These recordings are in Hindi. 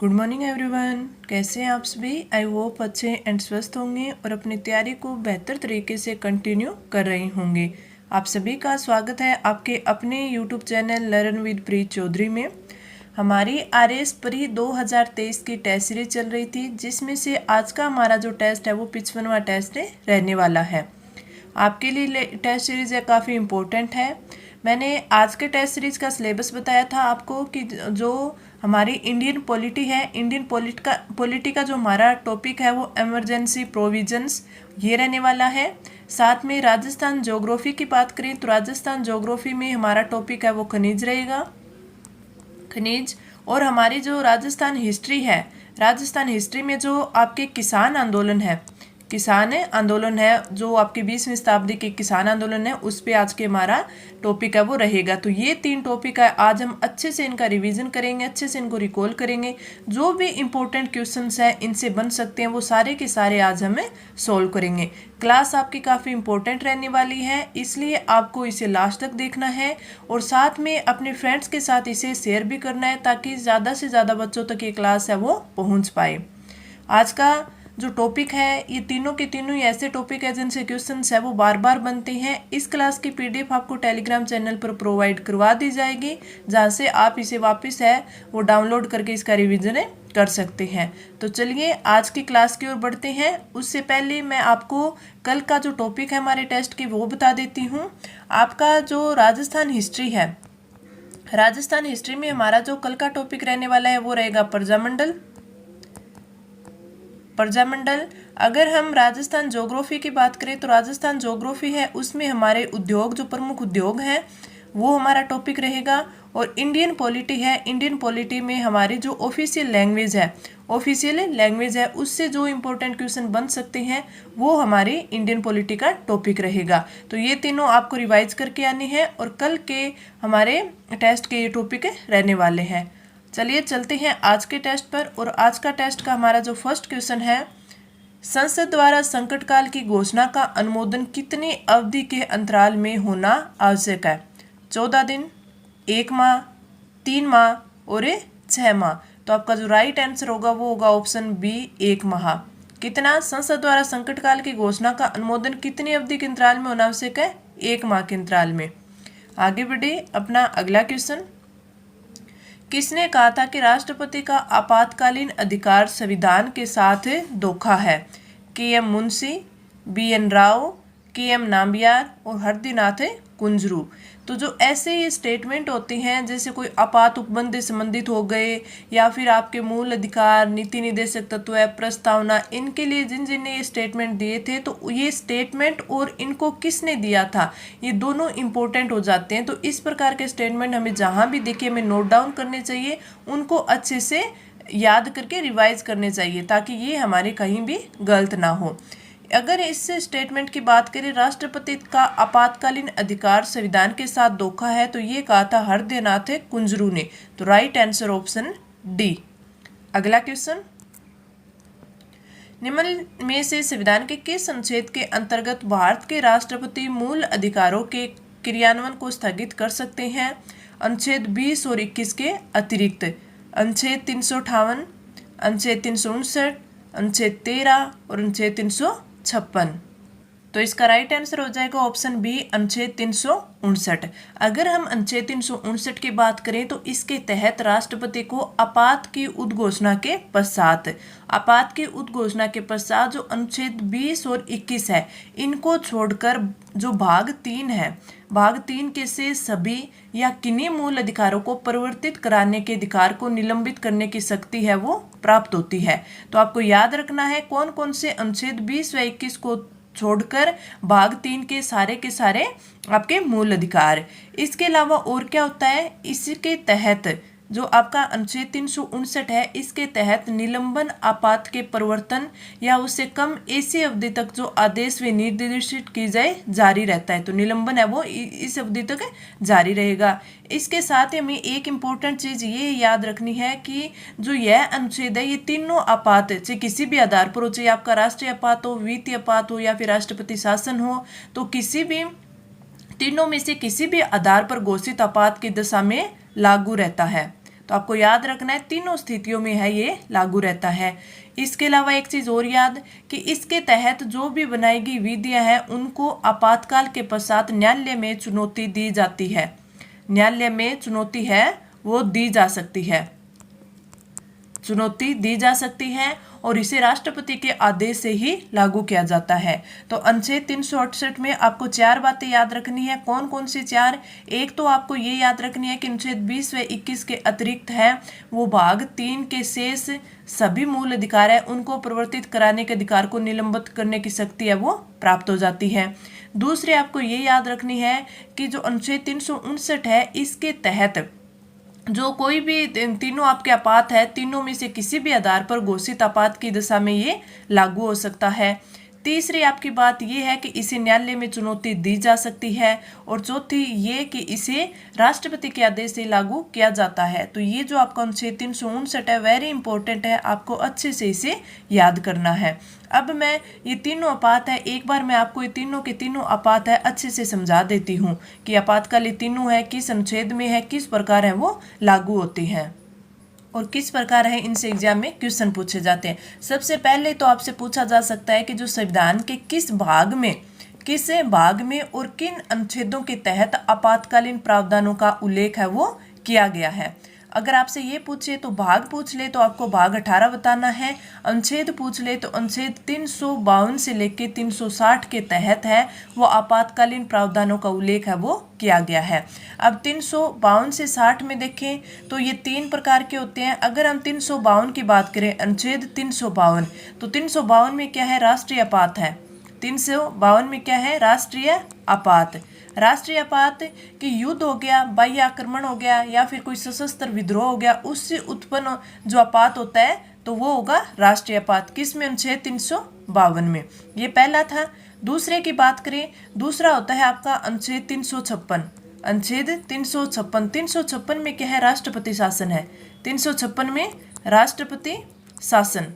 Good morning everyone. कैसे हैं आप सभी? आई होप अच्छे एंड स्वस्थ होंगे और अपनी तैयारी को बेहतर तरीके से कंटिन्यू कर रहे होंगे। आप सभी का स्वागत है आपके अपने यूट्यूब चैनल लर्न विद प्रीत चौधरी में। हमारी RS प्री 2023 की टेस्ट सीरीज चल रही थी, जिसमें से आज का हमारा जो टेस्ट है वो 55वां टेस्ट रहने वाला है। आपके लिए टेस्ट सीरीज है काफ़ी इम्पोर्टेंट है। मैंने आज के टेस्ट सीरीज का सिलेबस बताया था आपको कि जो हमारी इंडियन पॉलिटी है, इंडियन पॉलिटी का जो हमारा टॉपिक है वो इमरजेंसी प्रोविजंस ये रहने वाला है। साथ में राजस्थान ज्योग्राफी की बात करें तो राजस्थान ज्योग्राफी में हमारा टॉपिक है वो खनिज रहेगा, खनिज। और हमारी जो राजस्थान हिस्ट्री है, राजस्थान हिस्ट्री में जो आपके किसान आंदोलन है, किसान आंदोलन है जो आपके 20वीं शताब्दी के किसान आंदोलन है, उस पे आज के हमारा टॉपिक है वो रहेगा। तो ये 3 टॉपिक है, आज हम अच्छे से इनका रिवीजन करेंगे, अच्छे से इनको रिकॉल करेंगे। जो भी इंपॉर्टेंट क्वेश्चंस हैं इनसे बन सकते हैं वो सारे के सारे आज हमें सॉल्व करेंगे। क्लास आपकी काफ़ी इंपॉर्टेंट रहने वाली है, इसलिए आपको इसे लास्ट तक देखना है और साथ में अपने फ्रेंड्स के साथ इसे शेयर भी करना है, ताकि ज़्यादा से ज़्यादा बच्चों तक ये क्लास है वो पहुँच पाए। आज का जो टॉपिक है ये तीनों के तीनों ही ऐसे टॉपिक है जिनसे क्वेश्चंस है वो बार बार बनते हैं। इस क्लास की PDF आपको टेलीग्राम चैनल पर प्रोवाइड करवा दी जाएगी, जहाँ से आप इसे वापस है वो डाउनलोड करके इसका रिवीजन कर सकते हैं। तो चलिए आज की क्लास की ओर बढ़ते हैं। उससे पहले मैं आपको कल का जो टॉपिक है हमारे टेस्ट की वो बता देती हूँ। आपका जो राजस्थान हिस्ट्री है, राजस्थान हिस्ट्री में हमारा जो कल का टॉपिक रहने वाला है वो रहेगा प्रजामंडल। प्रजामंडल। अगर हम राजस्थान ज्योग्राफी की बात करें तो राजस्थान ज्योग्राफी है उसमें हमारे उद्योग, जो प्रमुख उद्योग हैं वो हमारा टॉपिक रहेगा। और इंडियन पॉलिटी है, इंडियन पॉलिटी में हमारी जो ऑफिशियल लैंग्वेज है, ऑफिशियल लैंग्वेज है उससे जो इम्पोर्टेंट क्वेश्चन बन सकते हैं वो हमारे इंडियन पॉलिटी का टॉपिक रहेगा। तो ये तीनों आपको रिवाइज करके आने हैं और कल के हमारे टेस्ट के ये टॉपिक रहने वाले हैं। चलिए चलते हैं आज के टेस्ट पर। और आज का टेस्ट का हमारा जो फर्स्ट क्वेश्चन है, संसद द्वारा संकट काल की घोषणा का अनुमोदन कितनी अवधि के अंतराल में होना आवश्यक है? 14 दिन, 1 माह, 3 माह और 6 माह। तो आपका जो राइट आंसर होगा वो होगा ऑप्शन बी, 1 माह। कितना? संसद द्वारा संकट काल की घोषणा का अनुमोदन कितनी अवधि के अंतराल में होना आवश्यक है? 1 माह के अंतराल में। आगे बढ़े अपना अगला क्वेश्चन। किसने कहा था कि राष्ट्रपति का आपातकालीन अधिकार संविधान के साथ धोखा है? KM Munshi, BN Rao, KM Nambiar और हरदीनाथ कुंजरू। तो जो ऐसे ये स्टेटमेंट होते हैं, जैसे कोई आपात उपबंध संबंधित हो गए या फिर आपके मूल अधिकार, नीति निर्देशक तत्व है, प्रस्तावना, इनके लिए जिन जिन ने ये स्टेटमेंट दिए थे, तो ये स्टेटमेंट और इनको किसने दिया था ये दोनों इंपॉर्टेंट हो जाते हैं। तो इस प्रकार के स्टेटमेंट हमें जहाँ भी दिखे हमें नोट डाउन करने चाहिए, उनको अच्छे से याद करके रिवाइज करने चाहिए ताकि ये हमारे कहीं भी गलत ना हो। अगर इस स्टेटमेंट की बात करें, राष्ट्रपति का आपातकालीन अधिकार संविधान के साथ धोखा है, तो ये कहा था हरदीनाथ कुंजरू ने। तो राइट आंसर ऑप्शन डी। अगला क्वेश्चन, निम्न में से संविधान के किस अनुच्छेद के अंतर्गत भारत के राष्ट्रपति मूल अधिकारों के क्रियान्वयन को स्थगित कर सकते हैं? अनुच्छेद 20 और 21 के अतिरिक्त। अनुच्छेद 358, अनुच्छेद 359, अनुच्छेद 13 और अनुच्छेद 356। तो इसका राइट आंसर हो जाएगा ऑप्शन बी, अनुच्छेद 359। अगर हम अनुच्छेद 359 की बात करें तो इसके तहत राष्ट्रपति को आपात की उद्घोषणा के पश्चात, आपात की उद्घोषणा के पश्चात जो अनुच्छेद 20 और 21 है, इनको छोड़कर जो भाग 3 है, भाग 3 के से सभी या किन्हीं मूल अधिकारों को परिवर्तित कराने के अधिकार को निलंबित करने की शक्ति है वो प्राप्त होती है। तो आपको याद रखना है कौन कौन से अनुच्छेद 20 व 21 को छोड़कर भाग 3 के सारे आपके मूल अधिकार। इसके अलावा और क्या होता है, इसके तहत जो आपका अनुच्छेद 359 है, इसके तहत निलंबन, आपात के परिवर्तन या उससे कम ऐसी अवधि तक जो आदेश व निर्देशित की जाए जारी रहता है। तो निलंबन है वो इस अवधि तक जारी रहेगा। इसके साथ ही हमें एक इम्पोर्टेंट चीज़ ये याद रखनी है कि जो यह अनुच्छेद है ये तीनों आपात चाहे किसी भी आधार पर हो, चाहे आपका राष्ट्रीय आपात हो, वित्तीय आपात हो या फिर राष्ट्रपति शासन हो, तो किसी भी तीनों में से किसी भी आधार पर घोषित आपात की दशा में लागू रहता है। तो आपको याद रखना है तीनों स्थितियों में है ये लागू रहता है। इसके अलावा एक चीज और याद कि इसके तहत जो भी बनाई गई विधियां हैं उनको आपातकाल के पश्चात न्यायालय में चुनौती दी जाती है। न्यायालय में चुनौती है वो दी जा सकती है, चुनौती दी जा सकती है और इसे राष्ट्रपति के आदेश से ही लागू किया जाता है। तो अनुच्छेद 368 में आपको 4 बातें याद रखनी है। कौन कौन सी 4? एक तो आपको ये याद रखनी है कि अनुच्छेद 20 व 21 के अतिरिक्त है वो भाग 3 के शेष सभी मूल अधिकार है उनको परिवर्तित कराने के अधिकार को निलंबित करने की शक्ति है वो प्राप्त हो जाती है। दूसरे आपको ये याद रखनी है कि जो अनुच्छेद 359 है इसके तहत जो कोई भी तीनों आपके आपात है, तीनों में से किसी भी आधार पर घोषित आपात की दशा में ये लागू हो सकता है। तीसरी आपकी बात यह है कि इसे न्यायालय में चुनौती दी जा सकती है और चौथी ये कि इसे राष्ट्रपति के आदेश से लागू किया जाता है। तो ये जो आपका अनुच्छेद 359 है वेरी इंपॉर्टेंट है, आपको अच्छे से इसे याद करना है। अब मैं ये तीनों आपात है एक बार मैं आपको ये तीनों के तीनों आपात है अच्छे से समझा देती हूँ कि आपातकाल ये तीनों है किस अनुच्छेद में है, किस प्रकार है वो लागू होती हैं और किस प्रकार है इनसे एग्जाम में क्वेश्चन पूछे जाते हैं। सबसे पहले तो आपसे पूछा जा सकता है कि जो संविधान के किस भाग में और किन अनुच्छेदों के तहत आपातकालीन प्रावधानों का उल्लेख है वो किया गया है। अगर आपसे ये पूछे तो भाग पूछ ले तो आपको भाग 18 बताना है, अनुच्छेद पूछ ले तो अनुच्छेद 352 से लेकर 360 के तहत है वो आपातकालीन प्रावधानों का उल्लेख है वो किया गया है। अब 352 से 60 में देखें तो ये 3 प्रकार के होते हैं। अगर हम 352 की बात करें अनुच्छेद 352 तो 352 में क्या है, राष्ट्रीय आपात है। 352 में क्या है, राष्ट्रीय आपात। राष्ट्रीय आपात कि युद्ध हो गया, बाह्य आक्रमण हो गया या फिर कोई सशस्त्र विद्रोह हो गया, उससे उत्पन्न जो आपात होता है तो वो होगा राष्ट्रीय आपात। किस में, अनुच्छेद 352 में। ये पहला था। दूसरे की बात करें, दूसरा होता है आपका अनुच्छेद 356। अनुच्छेद 356 में क्या है, राष्ट्रपति शासन है। 356 में राष्ट्रपति शासन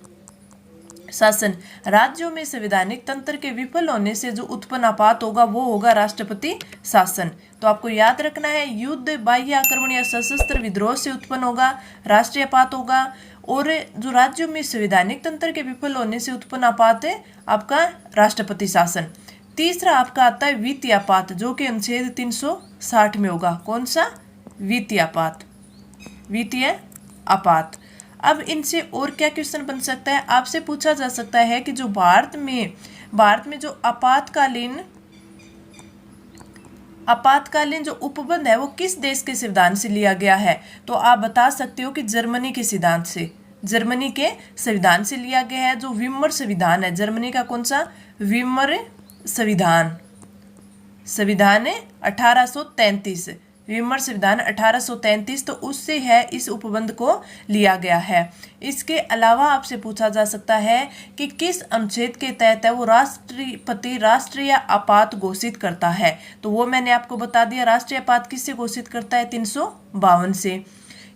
राज्यों में संवैधानिक तंत्र के विफल होने से जो उत्पन्न आपात होगा वो होगा राष्ट्रपति शासन। तो आपको याद रखना है युद्ध, बाह्य आक्रमण या सशस्त्र विद्रोह से उत्पन्न होगा राष्ट्रीय आपात होगा, और जो राज्यों में संवैधानिक तंत्र के विफल होने से उत्पन्न आपात है आपका राष्ट्रपति शासन। तीसरा आपका आता है वित्तीय आपात जो कि अनुच्छेद 360 में होगा। कौन सा, वित्तीय आपात। अब इनसे और क्या क्वेश्चन बन सकता है, आपसे पूछा जा सकता है कि जो भारत में जो आपातकालीन जो उपबंध है वो किस देश के संविधान से लिया गया है। तो आप बता सकते हो कि जर्मनी के संविधान से लिया गया है। जो वीमर संविधान है जर्मनी का, कौन सा, वीमर संविधान है 1833, वीमर संविधान 1833, तो उससे है इस उपबंध को लिया गया है। इसके अलावा आपसे पूछा जा सकता है कि किस अनुच्छेद के तहत है वो राष्ट्रपति राष्ट्रीय आपात घोषित करता है। तो वो मैंने आपको बता दिया, राष्ट्रीय आपात किससे घोषित करता है, 352 से।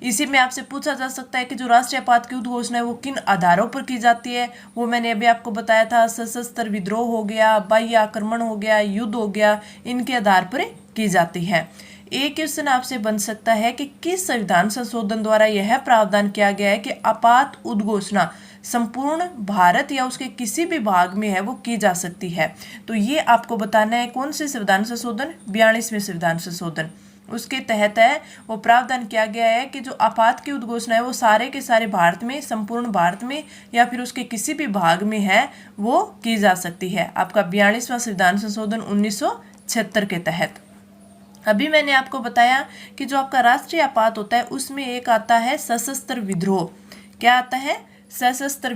इसी में आपसे पूछा जा सकता है कि जो राष्ट्रीय आपात की उद्घोषणा है वो किन आधारों पर की जाती है। वो मैंने अभी आपको बताया था, सशस्त्र विद्रोह हो गया, बाह्य आक्रमण हो गया, युद्ध हो गया, इनके आधार पर की जाती है। एक क्वेश्चन आपसे बन सकता है कि किस संविधान संशोधन द्वारा यह प्रावधान किया गया है कि आपात उद्घोषणा संपूर्ण भारत या उसके किसी भी भाग में है वो की जा सकती है। तो ये आपको बताना है कौन से संविधान संशोधन, 42वें संविधान संशोधन, उसके तहत है वो प्रावधान किया गया है कि जो आपात की उद्घोषणा है वो सारे के सारे भारत में, संपूर्ण भारत में या फिर उसके किसी भी भाग में है वो की जा सकती है। आपका 42वां संविधान संशोधन 1976 के तहत। अभी मैंने आपको बताया कि जो आपका राष्ट्रीय आपात होता है उसमें एक आता है सशस्त्र विद्रोह। क्या आता है, सशस्त्र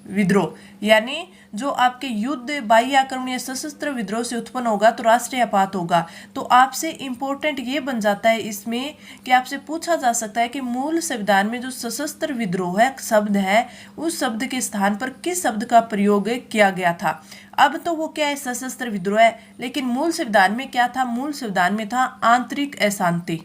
विद्रोह यानी जो आपके युद्ध, बाह्य आक्रमण या सशस्त्र विद्रोह से उत्पन्न होगा तो राष्ट्रीय आपात होगा। तो आपसे इंपॉर्टेंट ये बन जाता है इसमें कि आपसे पूछा जा सकता है कि मूल संविधान में जो सशस्त्र विद्रोह है शब्द है उस शब्द के स्थान पर किस शब्द का प्रयोग किया गया था। अब तो वो क्या है, सशस्त्र विद्रोह है, लेकिन मूल संविधान में क्या था, मूल संविधान में था आंतरिक अशांति।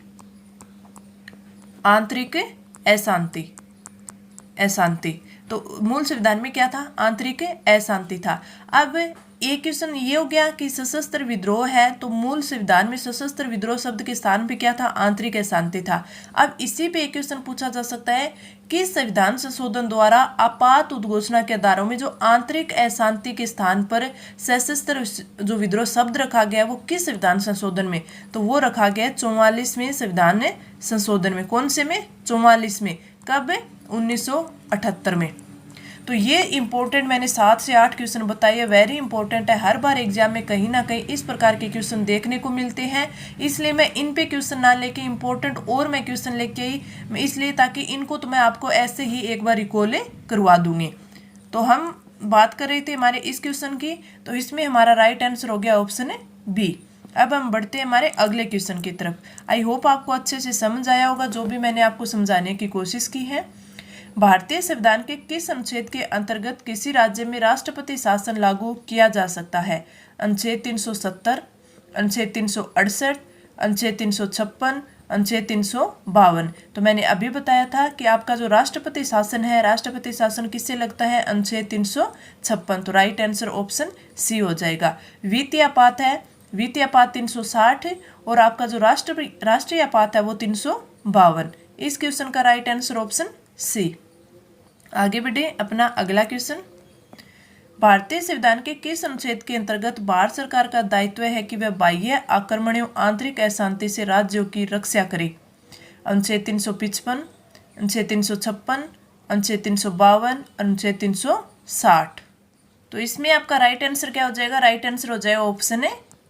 तो मूल संविधान में क्या था, आंतरिक अशांति था। अब एक क्वेश्चन ये हो गया कि सशस्त्र विद्रोह है तो मूल संविधान में सशस्त्र विद्रोह शब्द के स्थान पे क्या था, आंतरिक अशांति था। अब इसी पे एक क्वेश्चन पूछा जा सकता है कि संविधान संशोधन द्वारा आपात उद्घोषणा के आधारों में जो आंतरिक अशांति के स्थान पर सशस्त्र जो विद्रोह शब्द रखा गया वो किस संविधान संशोधन में, तो वो रखा गया 44वें संविधान संशोधन में। कौन से में, 44 में। कब, 1978 में। तो ये इंपॉर्टेंट मैंने 7 से 8 क्वेश्चन बताए हैं, वेरी इंपॉर्टेंट है। हर बार एग्जाम में कहीं ना कहीं इस प्रकार के क्वेश्चन देखने को मिलते हैं, इसलिए मैं इन पे क्वेश्चन ना लेके इंपॉर्टेंट और मैं क्वेश्चन लेके आई, इसलिए ताकि इनको तो मैं आपको ऐसे ही एक बार रिकॉल करवा दूंगी। तो हम बात कर रहे थे हमारे इस क्वेश्चन की, तो इसमें हमारा राइट आंसर हो गया ऑप्शन बी। अब हम बढ़ते हैं हमारे अगले क्वेश्चन की तरफ। आई होप आपको अच्छे से समझ आया होगा जो भी मैंने आपको समझाने की कोशिश की है। भारतीय संविधान के किस अनुच्छेद के अंतर्गत किसी राज्य में राष्ट्रपति शासन लागू किया जा सकता है? अनुच्छेद 370, अनुच्छेद 368, अनुच्छेद 356, अनुच्छेद 352। तो मैंने अभी बताया था कि आपका जो राष्ट्रपति शासन है, राष्ट्रपति शासन किससे लगता है, अनुच्छेद 356। तो राइट आंसर ऑप्शन सी हो जाएगा। वित्तीय आपात है, वित्तीय आपात 360 और आपका जो राष्ट्रीय आपात है वो 352। इस क्वेश्चन का राइट आंसर ऑप्शन सी। आगे बढ़े अपना अगला क्वेश्चन। भारतीय संविधान के किस अनुच्छेद के अंतर्गत भारत सरकार का दायित्व है कि वह बाह्य आक्रमणों आंतरिक अशांति से राज्यों की रक्षा करे? अनुच्छेद 355, अनुच्छेद 356, अनुच्छेद 352, अनुच्छेद 360। तो इसमें आपका राइट आंसर क्या हो जाएगा? राइट आंसर हो जाएगा ऑप्शन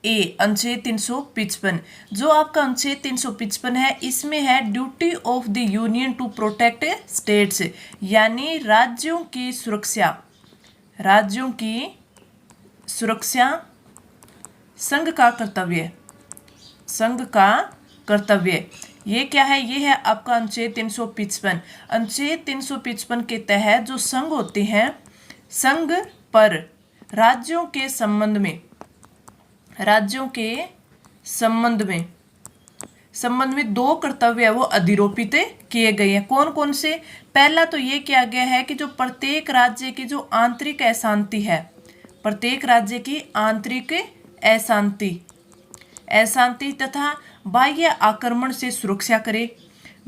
ए, अनुच्छेद 355। जो आपका अनुच्छेद 355 है इसमें है duty of the union to protect states, यानी राज्यों की सुरक्षा, राज्यों की सुरक्षा संघ का कर्तव्य, संघ का कर्तव्य। ये क्या है? ये है आपका अनुच्छेद 355। अनुच्छेद 355 के तहत जो संघ होते हैं, संघ पर राज्यों के संबंध में, राज्यों के संबंध में 2 कर्तव्य है वो अधिरोपित किए गए हैं। कौन कौन से? पहला तो ये किया गया है कि जो प्रत्येक राज्य की जो आंतरिक अशांति है, प्रत्येक राज्य की आंतरिक अशांति तथा बाह्य आक्रमण से सुरक्षा करे।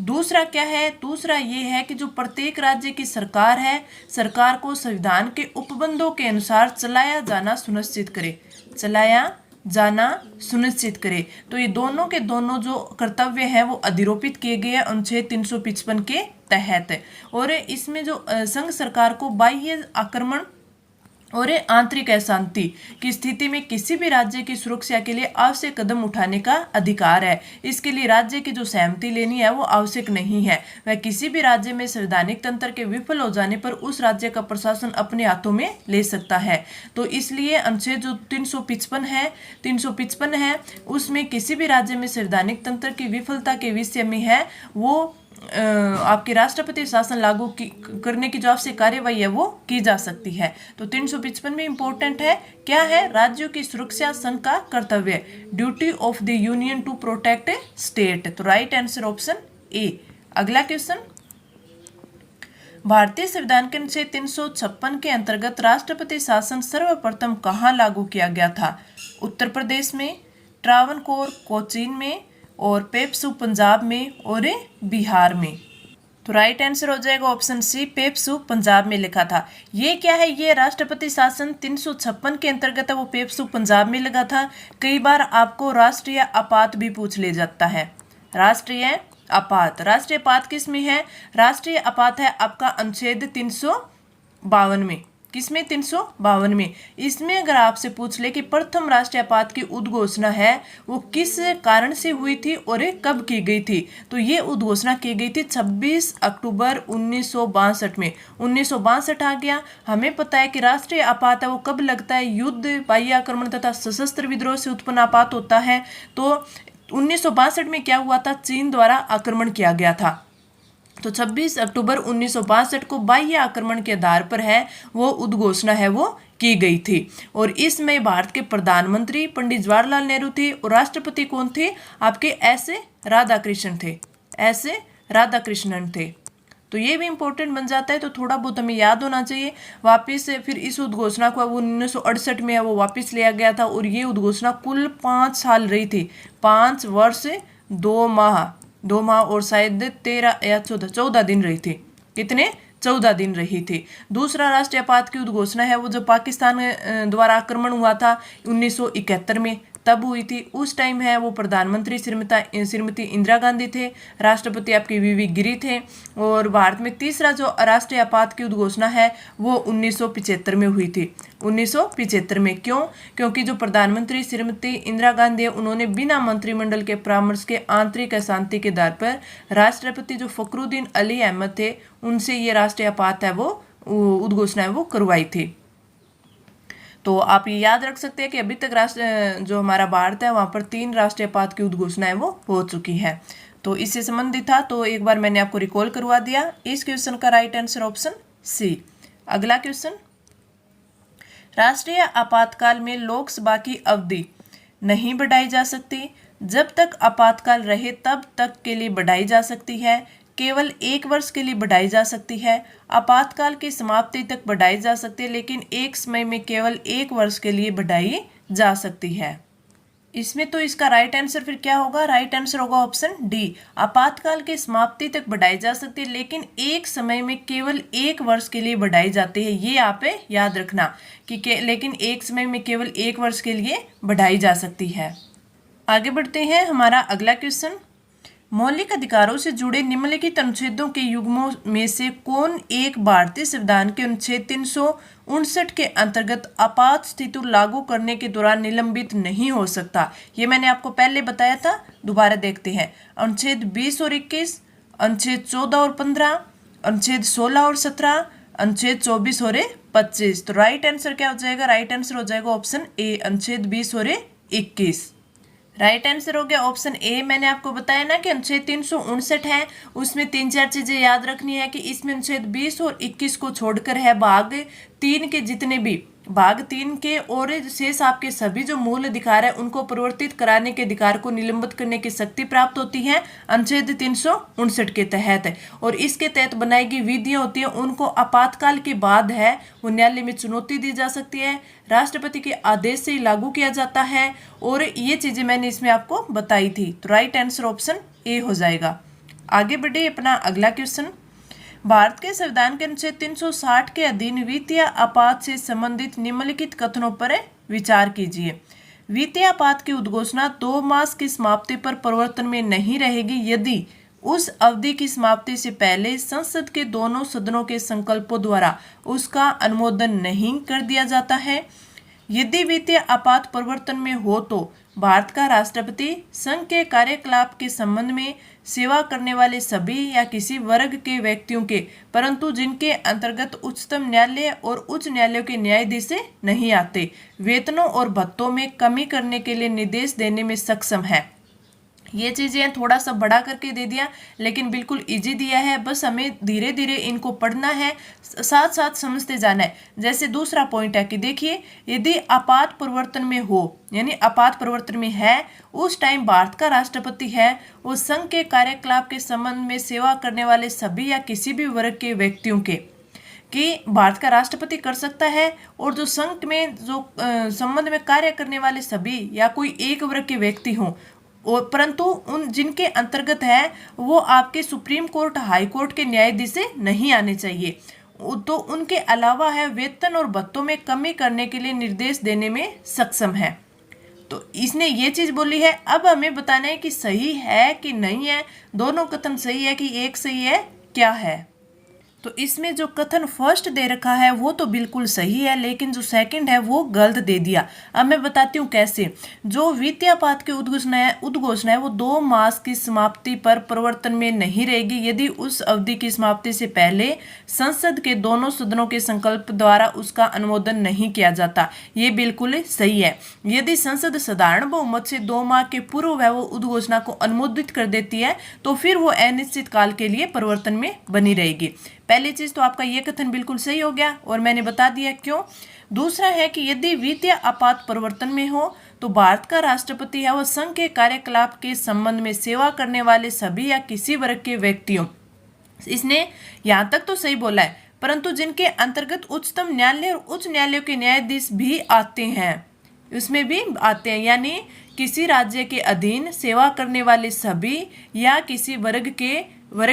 दूसरा क्या है? दूसरा ये है कि जो प्रत्येक राज्य की सरकार है, सरकार को संविधान के उपबंधों के अनुसार चलाया जाना सुनिश्चित करे, चलाया जाना सुनिश्चित करे। तो ये दोनों के दोनों जो कर्तव्य हैं वो अधिरोपित किए गए हैं अनुच्छेद 355 के तहत। और इसमें जो संघ सरकार को बाह्य आक्रमण और आंतरिक अशांति की स्थिति में किसी भी राज्य की सुरक्षा के लिए आवश्यक कदम उठाने का अधिकार है। इसके लिए राज्य की जो सहमति लेनी है वो आवश्यक नहीं है। वह किसी भी राज्य में संवैधानिक तंत्र के विफल हो जाने पर उस राज्य का प्रशासन अपने हाथों में ले सकता है। तो इसलिए अनुच्छेद जो 355 है उसमें किसी भी राज्य में संवैधानिक तंत्र की विफलता के विषय में है वो आपके राष्ट्रपति शासन लागू करने की जो आवश्यक कार्यवाही है वो की जा सकती है। तो 355 में इंपॉर्टेंट है क्या है? राज्यों की सुरक्षा संघ का कर्तव्य, duty of the union to protect state. तो राइट आंसर ऑप्शन ए। अगला क्वेश्चन, भारतीय संविधान के अनुच्छेद 356 के अंतर्गत राष्ट्रपति शासन सर्वप्रथम कहाँ लागू किया गया था? उत्तर प्रदेश में, ट्रावनकोर कोचीन में और पेप्सू पंजाब में और बिहार में। तो राइट आंसर हो जाएगा ऑप्शन सी, पेप्सू पंजाब में लिखा था। ये क्या है? ये राष्ट्रपति शासन 356 के अंतर्गत है वो पेप्सू पंजाब में लगा था। कई बार आपको राष्ट्रीय आपात भी पूछ ले जाता है। राष्ट्रीय आपात, राष्ट्रीय आपात किस में है? राष्ट्रीय आपात है आपका अनुच्छेद 352 में। किसमें? 352 में। इसमें अगर आपसे पूछ ले कि प्रथम राष्ट्रीय आपात की उद्घोषणा है वो किस कारण से हुई थी और कब की गई थी, तो ये उद्घोषणा की गई थी 26 अक्टूबर 1962 में। 1962 आ गया। हमें पता है कि राष्ट्रीय आपात है वो कब लगता है? युद्ध, बाह्य आक्रमण तथा सशस्त्र विद्रोह से उत्पन्न आपात होता है। तो 1962 में क्या हुआ था? चीन द्वारा आक्रमण किया गया था। तो 26 अक्टूबर 1962 को बाह्य आक्रमण के आधार पर है वो उद्घोषणा है वो की गई थी। और इसमें भारत के प्रधानमंत्री पंडित जवाहरलाल नेहरू थे और राष्ट्रपति कौन थे? आपके एस राधाकृष्णन थे, एस राधाकृष्णन थे। तो ये भी इंपॉर्टेंट बन जाता है, तो थोड़ा बहुत हमें याद होना चाहिए। वापस फिर इस उद्घोषणा को वो 1968 में वो वापस लिया गया था और ये उद्घोषणा कुल 5 साल रही थी, 5 वर्ष 2 माह और शायद 13 या 14 दिन रही थी। कितने? 14 दिन रही थी। दूसरा राष्ट्रीय आपात की उद्घोषणा है वो जो पाकिस्तान द्वारा आक्रमण हुआ था 1971 में, तब हुई थी। उस टाइम है वो प्रधानमंत्री श्रीमती इंदिरा गांधी थे, राष्ट्रपति आपके वीवी गिरी थे। और भारत में तीसरा जो राष्ट्रीय आपात की उद्घोषणा है वो 1975 में हुई थी। 1975 में क्यों? क्योंकि जो प्रधानमंत्री श्रीमती इंदिरा गांधी है उन्होंने बिना मंत्रिमंडल के परामर्श के आंतरिक अशांति के आधार पर राष्ट्रपति जो फखरुद्दीन अली अहमद थे उनसे ये राष्ट्रीय आपात है वो उद्घोषणा है वो करवाई थी। तो आप ये याद रख सकते हैं कि अभी तक जो हमारा भारत है वहाँ पर 3 राष्ट्रीय आपात की उद्घोषणाएं वो हो चुकी है। तो इससे संबंधित था, तो एक बार मैंने आपको रिकॉल करवा दिया। इस क्वेश्चन का राइट आंसर ऑप्शन सी। अगला क्वेश्चन, राष्ट्रीय आपातकाल में लोकसभा की अवधि नहीं बढ़ाई जा सकती, जब तक आपातकाल रहे तब तक के लिए बढ़ाई जा सकती है, केवल 1 वर्ष के लिए बढ़ाई जा सकती है, आपातकाल की समाप्ति तक बढ़ाई जा सकती है, लेकिन एक समय में केवल 1 वर्ष के लिए बढ़ाई जा सकती है। इसमें तो इसका राइट आंसर फिर क्या होगा? राइट आंसर होगा ऑप्शन डी, आपातकाल की समाप्ति तक बढ़ाई जा सकती है, लेकिन एक समय में केवल 1 वर्ष के लिए बढ़ाई जाती है। ये आप याद रखना कि लेकिन एक समय में केवल 1 वर्ष के लिए बढ़ाई जा सकती है। आगे बढ़ते हैं, हमारा अगला क्वेश्चन, मौलिक अधिकारों से जुड़े निम्नलिखित अनुच्छेदों के युग्मों में से कौन एक भारतीय संविधान के अनुच्छेद 359 के अंतर्गत आपात स्थिति लागू करने के दौरान निलंबित नहीं हो सकता? ये मैंने आपको पहले बताया था, दोबारा देखते हैं। अनुच्छेद 20 और 21, अनुच्छेद 14 और 15, अनुच्छेद 16 और 17, अनुच्छेद 24 और 25। तो राइट आंसर क्या हो जाएगा? राइट आंसर हो जाएगा ऑप्शन ए, अनुच्छेद 20 और 21। राइट आंसर हो गया ऑप्शन ए। मैंने आपको बताया ना कि अनुच्छेद 359 है, उसमें 3-4 चीजें याद रखनी है कि इसमें अनुच्छेद 20 और 21 को छोड़कर है भाग 3 के जितने भी भाग 3 के और शेष आपके सभी जो मूल अधिकार है उनको परिवर्तित कराने के अधिकार को निलंबित करने की शक्ति प्राप्त होती है अनुच्छेद 359 के तहत। और इसके तहत बनाई गई विधियां होती है उनको आपातकाल के बाद है वो न्यायालय में चुनौती दी जा सकती है, राष्ट्रपति के आदेश से ही लागू किया जाता है, और ये चीजें मैंने इसमें आपको बताई थी। तो राइट आंसर ऑप्शन ए हो जाएगा। आगे बढ़े अपना अगला क्वेश्चन, भारत के संविधान के अनुच्छेद 360 के अधीन वित्तीय आपात से संबंधित निम्नलिखित कथनों पर विचार कीजिए। वित्तीय आपात की उद्घोषणा 2 मास की समाप्ति पर प्रवर्तन में नहीं रहेगी यदि उस अवधि की समाप्ति से पहले संसद के दोनों सदनों के संकल्पों द्वारा उसका अनुमोदन नहीं कर दिया जाता है। यदि वित्तीय आपात प्रवर्तन में हो तो भारत का राष्ट्रपति संघ के कार्यकलाप के संबंध में सेवा करने वाले सभी या किसी वर्ग के व्यक्तियों के, परंतु जिनके अंतर्गत उच्चतम न्यायालय और उच्च न्यायालयों के न्यायाधीश नहीं आते, वेतनों और भत्तों में कमी करने के लिए निर्देश देने में सक्षम है। ये चीज़ें थोड़ा सा बड़ा करके दे दिया लेकिन बिल्कुल इजी दिया है, बस हमें धीरे धीरे इनको पढ़ना है, साथ साथ समझते जाना है। जैसे दूसरा पॉइंट है कि देखिए, यदि आपात परिवर्तन में हो यानी आपात परिवर्तन में है उस टाइम भारत का राष्ट्रपति है वो संघ के कार्यकलाप के संबंध में सेवा करने वाले सभी या किसी भी वर्ग के व्यक्तियों के कि भारत का राष्ट्रपति कर सकता है, और जो संघ में जो संबंध में कार्य करने वाले सभी या कोई एक वर्ग के व्यक्ति हों, और परंतु उन जिनके अंतर्गत है वो आपके सुप्रीम कोर्ट हाई कोर्ट के न्यायाधीश नहीं आने चाहिए, तो उनके अलावा है वेतन और भत्तों में कमी करने के लिए निर्देश देने में सक्षम है। तो इसने ये चीज बोली है। अब हमें बताना है कि सही है कि नहीं है, दोनों कथन सही है कि एक सही है, क्या है। तो इसमें जो कथन फर्स्ट दे रखा है वो तो बिल्कुल सही है, लेकिन जो सेकंड है वो गलत दे दिया। अब मैं बताती हूँ कैसे। जो वित्तीय आपात की उद्घोषणा है वो 2 मास की समाप्ति पर प्रवर्तन में नहीं रहेगी यदि उस अवधि की समाप्ति से पहले संसद के दोनों सदनों के संकल्प द्वारा उसका अनुमोदन नहीं किया जाता। ये बिल्कुल सही है। यदि संसद साधारण बहुमत से 2 माह के पूर्व वह वो उद्घोषणा को अनुमोदित कर देती है तो फिर वो अनिश्चित काल के लिए परिवर्तन में बनी रहेगी। पहली चीज तो आपका ये कथन बिल्कुल सही हो गया और मैंने बता दिया क्यों। दूसरा है कि यदि वित्तीय आपात परिवर्तन में हो तो भारत का राष्ट्रपति है वह संघ के कार्यकलाप के संबंध में सेवा करने वाले सभी या किसी वर्ग के व्यक्तियों इसने यहाँ तक तो सही बोला है, परंतु जिनके अंतर्गत उच्चतम न्यायालय और उच्च न्यायालय के न्यायाधीश भी आते हैं, उसमें भी आते हैं, यानी किसी राज्य के अधीन सेवा करने वाले सभी या किसी वर्ग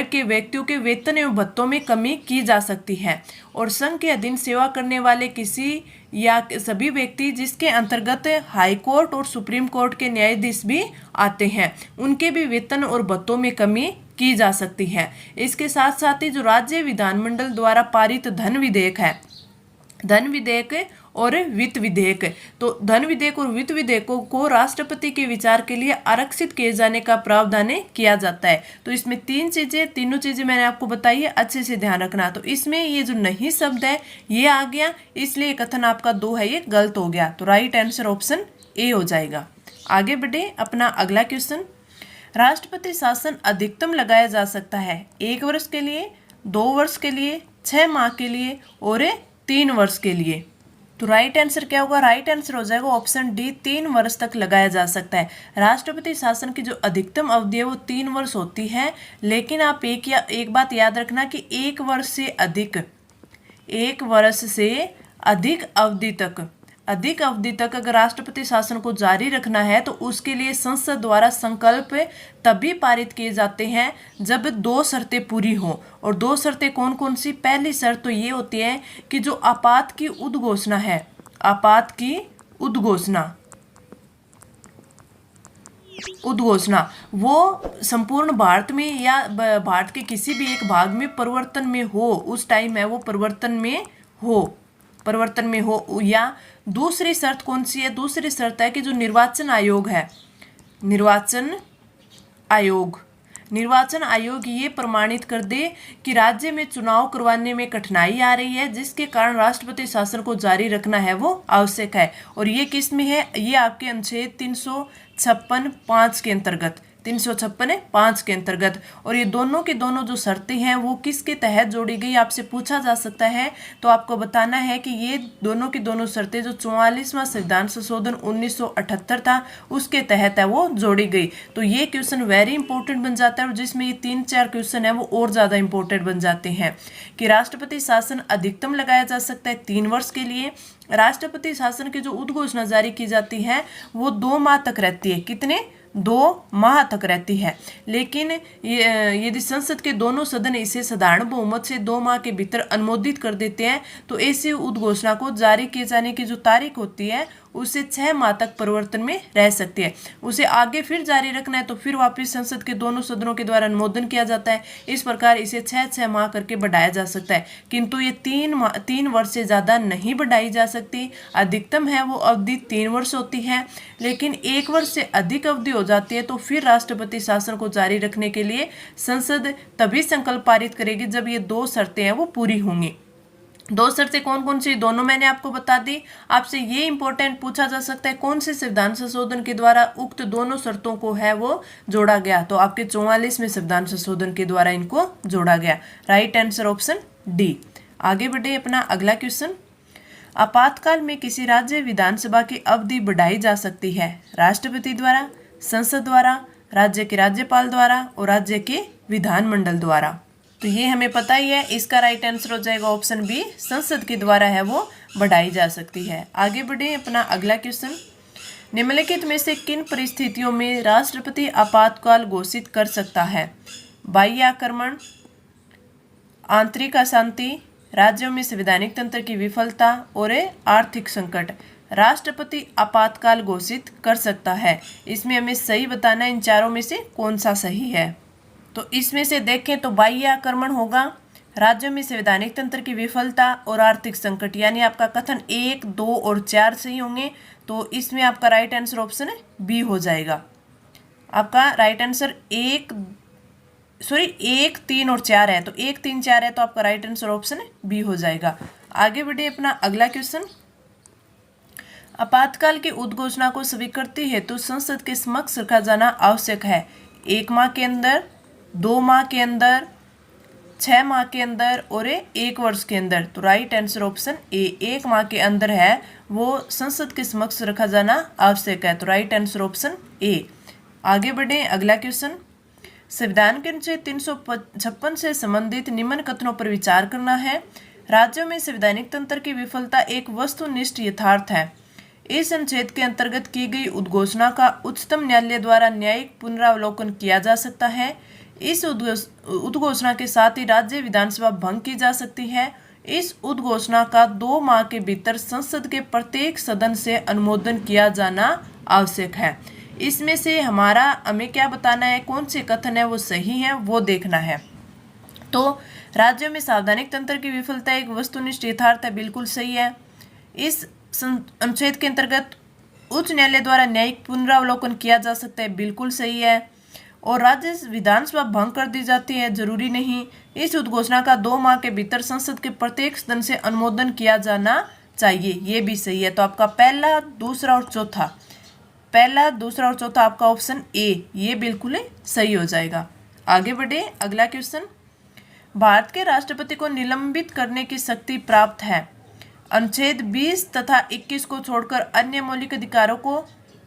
के व्यक्तियों के वेतन एवं भत्तों में कमी की जा सकती है। और संघ के अधीन सेवा करने वाले किसी या सभी व्यक्ति जिसके अंतर्गत हाई कोर्ट और सुप्रीम कोर्ट के न्यायाधीश भी आते हैं, उनके भी वेतन और भत्तों में कमी की जा सकती है। इसके साथ साथ ही जो राज्य विधानमंडल द्वारा पारित धन विधेयक है, धन विधेयक और वित्त विधेयक, तो धन विधेयक और वित्त विधेयकों को राष्ट्रपति के विचार के लिए आरक्षित किए जाने का प्रावधान किया जाता है। तो इसमें तीनों चीजें मैंने आपको बताई है, अच्छे से ध्यान रखना। तो इसमें ये जो नहीं शब्द है ये आ गया, इसलिए कथन आपका 2 है ये गलत हो गया। तो राइट आंसर ऑप्शन ए हो जाएगा। आगे बढ़े अपना अगला क्वेश्चन। राष्ट्रपति शासन अधिकतम लगाया जा सकता है 1 वर्ष के लिए, 2 वर्ष के लिए, 6 माह के लिए और 3 वर्ष के लिए। तो राइट आंसर क्या होगा? राइट आंसर हो जाएगा ऑप्शन डी, 3 वर्ष तक लगाया जा सकता है। राष्ट्रपति शासन की जो अधिकतम अवधि है वो 3 वर्ष होती है, लेकिन आप एक बात याद रखना कि 1 वर्ष से अधिक अवधि तक अगर राष्ट्रपति शासन को जारी रखना है तो उसके लिए संसद द्वारा संकल्प तभी पारित किए जाते हैं जब 2 शर्तें पूरी हो। और 2 शर्तें कौन कौन सी? पहली शर्त तो ये होती है कि जो आपात की उद्घोषणा है, वो संपूर्ण भारत में या भारत के किसी भी एक भाग में परिवर्तन में हो, उस टाइम है वो परिवर्तन में हो। या दूसरी शर्त कौन सी है? दूसरी शर्त है कि जो निर्वाचन आयोग ये प्रमाणित कर दे कि राज्य में चुनाव करवाने में कठिनाई आ रही है, जिसके कारण राष्ट्रपति शासन को जारी रखना है वो आवश्यक है। और ये किस में है? ये आपके अनुच्छेद 356(5) के अंतर्गत, 356(5) के अंतर्गत। और ये दोनों की दोनों जो शर्तें हैं वो किसके तहत जोड़ी गई आपसे पूछा जा सकता है। तो आपको बताना है कि ये दोनों की दोनों शर्तें जो 44वां संविधान संशोधन 1978 था उसके तहत है वो जोड़ी गई। तो ये क्वेश्चन वेरी इंपॉर्टेंट बन जाता है, और जिसमें ये 3-4 क्वेश्चन है वो और ज्यादा इंपॉर्टेंट बन जाते हैं। कि राष्ट्रपति शासन अधिकतम लगाया जा सकता है 3 वर्ष के लिए। राष्ट्रपति शासन की जो उद्घोषणा जारी की जाती है वो 2 माह तक रहती है। कितने? 2 माह तक रहती है। लेकिन यदि संसद के दोनों सदन इसे साधारण बहुमत से 2 माह के भीतर अनुमोदित कर देते हैं तो ऐसी उद्घोषणा को जारी किए जाने की जो तारीख होती है उससे 6 माह तक परिवर्तन में रह सकती है। उसे आगे फिर जारी रखना है तो फिर वापस संसद के दोनों सदनों के द्वारा अनुमोदन किया जाता है। इस प्रकार इसे 6 माह करके बढ़ाया जा सकता है, किंतु ये 3 वर्ष से ज़्यादा नहीं बढ़ाई जा सकती। अधिकतम है वो अवधि 3 वर्ष होती है, लेकिन 1 वर्ष से अधिक अवधि हो जाती है तो फिर राष्ट्रपति शासन को जारी रखने के लिए संसद तभी संकल्प पारित करेगी जब ये 2 शर्तें हैं वो पूरी होंगी। 2 शर्तें कौन कौन सी? दोनों मैंने आपको बता दी। आपसे ये इंपॉर्टेंट पूछा जा सकता है कौन से संविधान संशोधन के द्वारा उक्त दोनों शर्तों को है वो जोड़ा गया? तो आपके 44वें संविधान संशोधन के द्वारा इनको जोड़ा गया। Right answer option D. आगे बढ़े अपना अगला क्वेश्चन। आपातकाल में किसी राज्य विधानसभा की अवधि बढ़ाई जा सकती है राष्ट्रपति द्वारा, संसद द्वारा, राज्य के राज्यपाल द्वारा और राज्य के विधानमंडल द्वारा। तो ये हमें पता ही है, इसका राइट आंसर हो जाएगा ऑप्शन बी, संसद के द्वारा है वो बढ़ाई जा सकती है। आगे बढ़े अपना अगला क्वेश्चन। निम्नलिखित में से किन परिस्थितियों में राष्ट्रपति आपातकाल घोषित कर सकता है? बाह्य आक्रमण, आंतरिक अशांति, राज्यों में संवैधानिक तंत्र की विफलता और आर्थिक संकट। राष्ट्रपति आपातकाल घोषित कर सकता है, इसमें हमें सही बताना है इन चारों में से कौन सा सही है। तो इसमें से देखें तो बाह्य आक्रमण होगा, राज्यों में संवैधानिक तंत्र की विफलता और आर्थिक संकट, यानी आपका कथन 1, 2 और 4 सही होंगे। तो इसमें आपका राइट आंसर ऑप्शन बी हो जाएगा। आपका राइट आंसर 1, 3 और 4 है, तो 1, 3, 4 है, तो आपका राइट आंसर ऑप्शन बी हो जाएगा। आगे बढ़े अपना अगला क्वेश्चन। आपातकाल की उद्घोषणा को स्वीकृति हेतु संसद के समक्ष रखा जाना आवश्यक है 1 माह के अंदर, 2 माह के अंदर, 6 माह के अंदर और 1 वर्ष के अंदर। तो राइट आंसर ऑप्शन ए 1 माह के अंदर है वो संसद के समक्ष रखा जाना आवश्यक है। तो राइट आंसर ऑप्शन ए। आगे बढ़े अगला क्वेश्चन। संविधान के अनुच्छेद 356 से संबंधित निम्न कथनों पर विचार करना है। राज्यों में संवैधानिक तंत्र की विफलता एक वस्तुनिष्ठ यथार्थ है। इस अनुच्छेद के अंतर्गत की गई उद्घोषणा का उच्चतम न्यायालय द्वारा न्यायिक पुनरावलोकन किया जा सकता है। इस उद्घोषणा के साथ ही राज्य विधानसभा भंग की जा सकती है। इस उद्घोषणा का 2 माह के भीतर संसद के प्रत्येक सदन से अनुमोदन किया जाना आवश्यक है। इसमें से हमें क्या बताना है, कौन से कथन है वो सही है वो देखना है। तो राज्यों में संवैधानिक तंत्र की विफलता एक वस्तुनिष्ठ यथार्थ है, बिल्कुल सही है। इस अनुच्छेद के अंतर्गत उच्च न्यायालय द्वारा न्यायिक पुनरावलोकन किया जा सकता है, बिल्कुल सही है। और राज्य विधानसभा भंग कर दी जाती है, जरूरी नहीं। इस उद्घोषणा का 2 माह के भीतर संसद के प्रत्येक सदन से अनुमोदन किया जाना चाहिए, ये भी सही है। तो आपका पहला, दूसरा और चौथा आपका ऑप्शन ए ये बिल्कुल सही हो जाएगा। आगे बढ़े, अगला क्वेश्चन। भारत के राष्ट्रपति को निलंबित करने की शक्ति प्राप्त है। अनुच्छेद 20 तथा 21 को छोड़कर अन्य मौलिक अधिकारों को,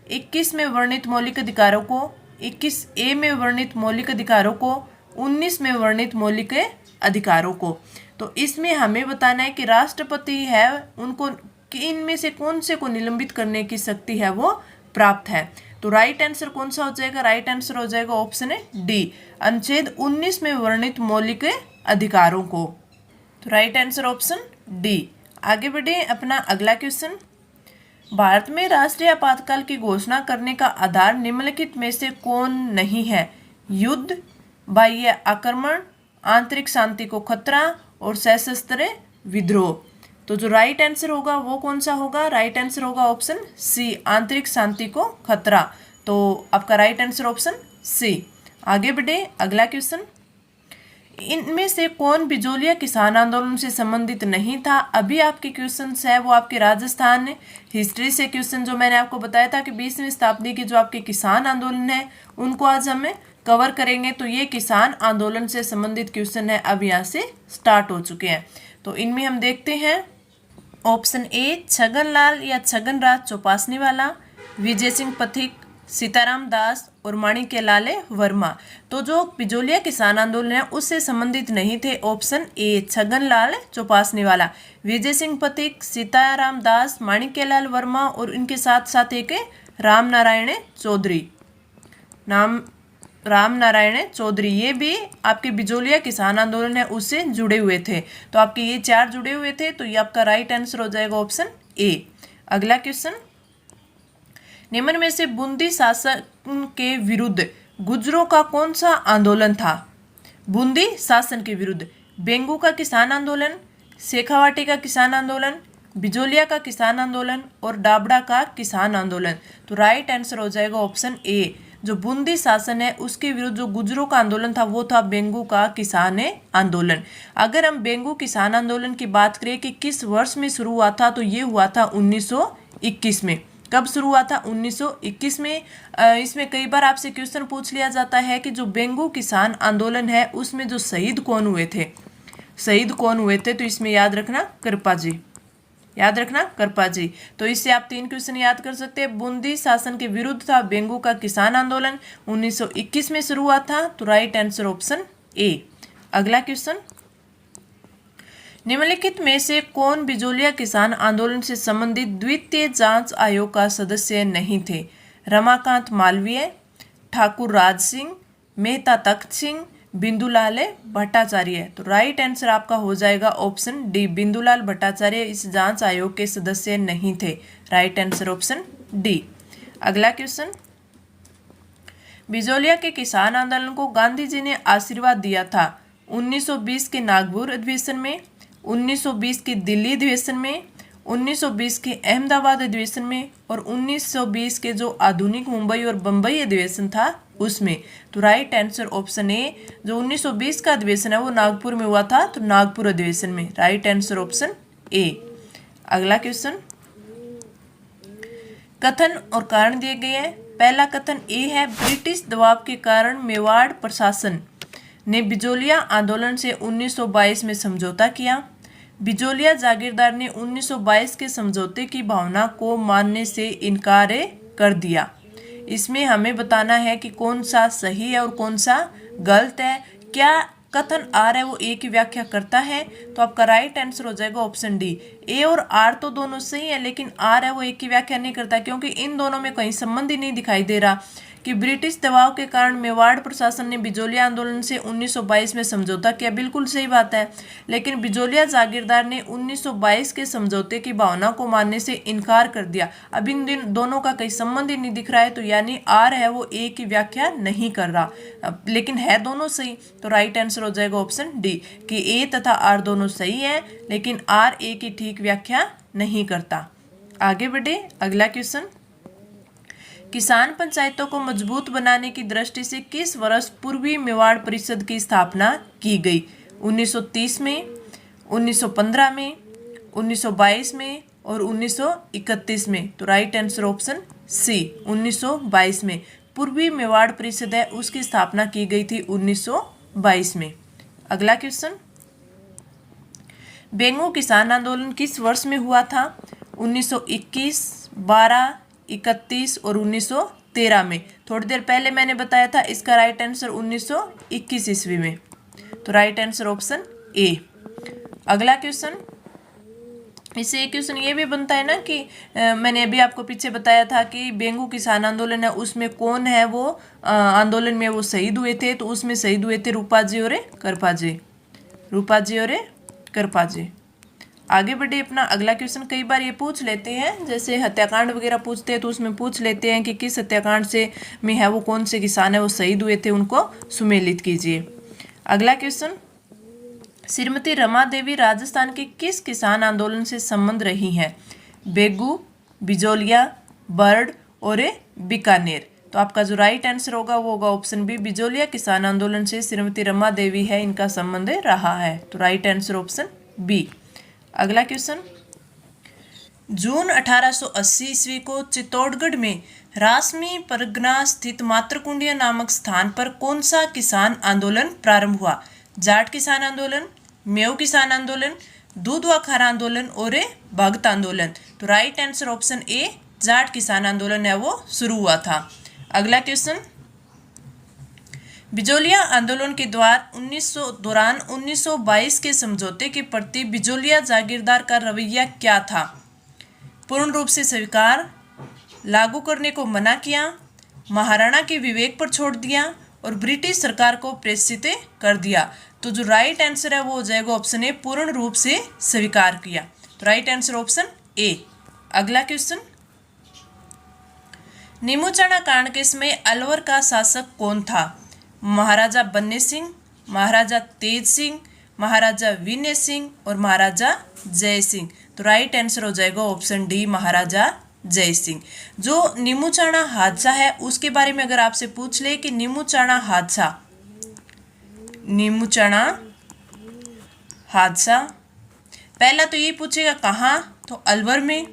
21 में वर्णित मौलिक अधिकारों को, 21A में वर्णित मौलिक अधिकारों को, 19 में वर्णित मौलिक अधिकारों को। तो इसमें हमें बताना है कि राष्ट्रपति है उनको इनमें से कौन से को निलंबित करने की शक्ति है वो प्राप्त है। तो राइट आंसर कौन सा हो जाएगा? राइट आंसर हो जाएगा ऑप्शन डी, अनुच्छेद 19 में वर्णित मौलिक अधिकारों को। तो राइट आंसर ऑप्शन डी। आगे बढ़े, अपना अगला क्वेश्चन। भारत में राष्ट्रीय आपातकाल की घोषणा करने का आधार निम्नलिखित में से कौन नहीं है? युद्ध, बाह्य आक्रमण, आंतरिक शांति को खतरा और सशस्त्र विद्रोह। तो जो राइट आंसर होगा वो कौन सा होगा? राइट आंसर होगा ऑप्शन सी, आंतरिक शांति को खतरा। तो आपका राइट आंसर ऑप्शन सी। आगे बढ़े, अगला क्वेश्चन। इनमें से कौन बिजोलिया किसान आंदोलन से संबंधित नहीं था? अभी आपके क्वेश्चंस है वो आपके राजस्थान हिस्ट्री से क्वेश्चन जो मैंने आपको बताया था कि 20वीं शताब्दी के जो आपके किसान आंदोलन है उनको आज हम कवर करेंगे। तो ये किसान आंदोलन से संबंधित क्वेश्चन है, अब यहाँ से स्टार्ट हो चुके हैं। तो इनमें हम देखते हैं ऑप्शन ए छगनलाल या छगनराज चौपासनीवाला, विजय सिंह पथिक, सीताराम दास और माणिक्यलाल वर्मा। तो जो बिजोलिया किसान आंदोलन है उससे संबंधित नहीं थे। ऑप्शन ए छगनलाल चौपासनीवाला, विजय सिंह पथिक, सीताराम दास, माणिक्यलाल वर्मा और इनके साथ साथ एक राम नारायण चौधरी, ये भी आपके बिजोलिया किसान आंदोलन है उससे जुड़े हुए थे। तो आपके ये 4 जुड़े हुए थे, तो ये आपका राइट आंसर हो जाएगा ऑप्शन ए। अगला क्वेश्चन। निम्न में से बूंदी शासन के विरुद्ध गुर्जरों का कौन सा आंदोलन था? बूंदी शासन के विरुद्ध बेंगू का किसान आंदोलन, शेखावाटी का किसान आंदोलन, बिजोलिया का किसान आंदोलन और डाबड़ा का किसान आंदोलन। तो राइट आंसर हो जाएगा ऑप्शन ए, जो बूंदी शासन है उसके विरुद्ध जो गुर्जरों का आंदोलन था वो था बेंगू का किसान आंदोलन। अगर हम बेंगू किसान आंदोलन की बात करें कि किस वर्ष में शुरू हुआ था, तो ये हुआ था 1921 में। कब शुरू हुआ था? 1921 में। इसमें कई बार आपसे क्वेश्चन पूछ लिया जाता है कि जो बेंगू किसान आंदोलन है उसमें जो शहीद कौन हुए थे, तो इसमें याद रखना करपा जी। तो इससे आप 3 क्वेश्चन याद कर सकते हैं। बूंदी शासन के विरुद्ध था बेंगू का किसान आंदोलन, 1921 में शुरू हुआ था। तो राइट आंसर ऑप्शन ए। अगला क्वेश्चन। निम्नलिखित में से कौन बिजोलिया किसान आंदोलन से संबंधित द्वितीय जांच आयोग का सदस्य नहीं थे? रमाकांत मालवीय, ठाकुर राज सिंह, मेहता तख्त सिंह, बिंदुलाल भट्टाचार्य। तो राइट आंसर आपका हो जाएगा ऑप्शन डी, बिंदुलाल भट्टाचार्य इस जांच आयोग के सदस्य नहीं थे। Right answer option D. अगला क्वेश्चन। बिजोलिया के किसान आंदोलन को गांधी जी ने आशीर्वाद दिया था 1920 के नागपुर अधिवेशन में, 1920 के दिल्ली अधिवेशन में, 1920 के अहमदाबाद अधिवेशन में और 1920 के जो आधुनिक मुंबई और बम्बई अधिवेशन था उसमें। तो राइट आंसर ऑप्शन ए, जो 1920 का अधिवेशन है वो नागपुर में हुआ था, तो नागपुर अधिवेशन में। Right answer option A. अगला क्वेश्चन। कथन और कारण दिए गए हैं। पहला कथन ए है, ब्रिटिश दबाव के कारण मेवाड़ प्रशासन ने बिजोलिया आंदोलन से 1922 में समझौता किया। बिजोलिया जागीरदार ने 1922 के समझौते की भावना को मानने से इनकार कर दिया। इसमें हमें बताना है कि कौन सा सही है और कौन सा गलत है। क्या कथन आर है वो ए की व्याख्या करता है? तो आपका राइट आंसर हो जाएगा ऑप्शन डी। ए और आर तो दोनों सही है, लेकिन आर है वो ए की व्याख्या नहीं करता, क्योंकि इन दोनों में कहीं संबंध ही नहीं दिखाई दे रहा कि ब्रिटिश दबाव के कारण मेवाड़ प्रशासन ने बिजोलिया आंदोलन से 1922 में समझौता किया। बिल्कुल सही बात है, लेकिन बिजोलिया जागीरदार ने 1922 के समझौते की भावना को मानने से इनकार कर दिया। अब इन दोनों का कहीं संबंध ही नहीं दिख रहा है, तो यानी आर है वो ए की व्याख्या नहीं कर रहा, लेकिन है दोनों सही। तो राइट आंसर हो जाएगा ऑप्शन डी कि ए तथा आर दोनों सही है, लेकिन आर ए की ठीक व्याख्या नहीं करता। आगे बढ़े, अगला क्वेश्चन। किसान पंचायतों को मजबूत बनाने की दृष्टि से किस वर्ष पूर्वी मेवाड़ परिषद की स्थापना की गई? 1930 में, 1915 में, 1922 में और 1931 में। तो राइट आंसर ऑप्शन सी 1922 में। पूर्वी मेवाड़ परिषद है उसकी स्थापना की गई थी 1922 में। अगला क्वेश्चन। बेंगो किसान आंदोलन किस वर्ष में हुआ था? 1921, 12, 31 और 1913 में। थोड़ी देर पहले मैंने बताया था इसका राइट आंसर 1921 ईस्वी में। तो राइट आंसर ऑप्शन ए। अगला क्वेश्चन। इससे एक क्वेश्चन ये भी बनता है ना कि मैंने अभी आपको पीछे बताया था कि बेंगू किसान आंदोलन है उसमें कौन है वो आंदोलन में वो शहीद हुए थे? तो उसमें शहीद हुए थे रूपाजी और करपाजी, रूपाजी और करपाजी। आगे बढ़े अपना अगला क्वेश्चन। कई बार ये पूछ लेते हैं, जैसे हत्याकांड वगैरह पूछते हैं तो उसमें पूछ लेते हैं कि किस हत्याकांड से में है वो कौन से किसान है वो शहीद हुए थे, उनको सुमेलित कीजिए। अगला क्वेश्चन। श्रीमती रमा देवी राजस्थान के किस किसान आंदोलन से संबंध रही हैं? बेगू, बिजोलिया, बर्ड और बीकानेर। तो आपका जो राइट आंसर होगा वो होगा ऑप्शन बी, बिजोलिया किसान आंदोलन से श्रीमती रमा देवी है इनका संबंध रहा है। तो राइट आंसर ऑप्शन बी। अगला क्वेश्चन। जून 1880 ईस्वी को चित्तौड़गढ़ में रासमी परगना स्थित मातृकुंडिया नामक स्थान पर कौन सा किसान आंदोलन प्रारंभ हुआ? जाट किसान आंदोलन, मेव किसान आंदोलन, दूध व खारा आंदोलन और भगत आंदोलन। तो राइट आंसर ऑप्शन ए, जाट किसान आंदोलन है वो शुरू हुआ था। अगला क्वेश्चन। बिजोलिया आंदोलन के दौरान 1922 के समझौते के प्रति बिजोलिया जागीरदार का रवैया क्या था? पूर्ण रूप से स्वीकार, लागू करने को मना किया, महाराणा के विवेक पर छोड़ दिया और ब्रिटिश सरकार को प्रेषित कर दिया। तो जो राइट आंसर है वो हो जाएगा ऑप्शन ए, पूर्ण रूप से स्वीकार किया। तो राइट आंसर ऑप्शन ए। अगला क्वेश्चन। नीमूचाना कांड के समय अलवर का शासक कौन था? महाराजा बन्ने सिंह, महाराजा तेज सिंह, महाराजा विनय सिंह और महाराजा जय सिंह। तो राइट आंसर हो जाएगा ऑप्शन डी, महाराजा जय सिंह। जो नीमूचाना हादसा है उसके बारे में अगर आपसे पूछ ले कि नीमूचाना हादसा पहला तो ये पूछेगा कहाँ, तो अलवर में।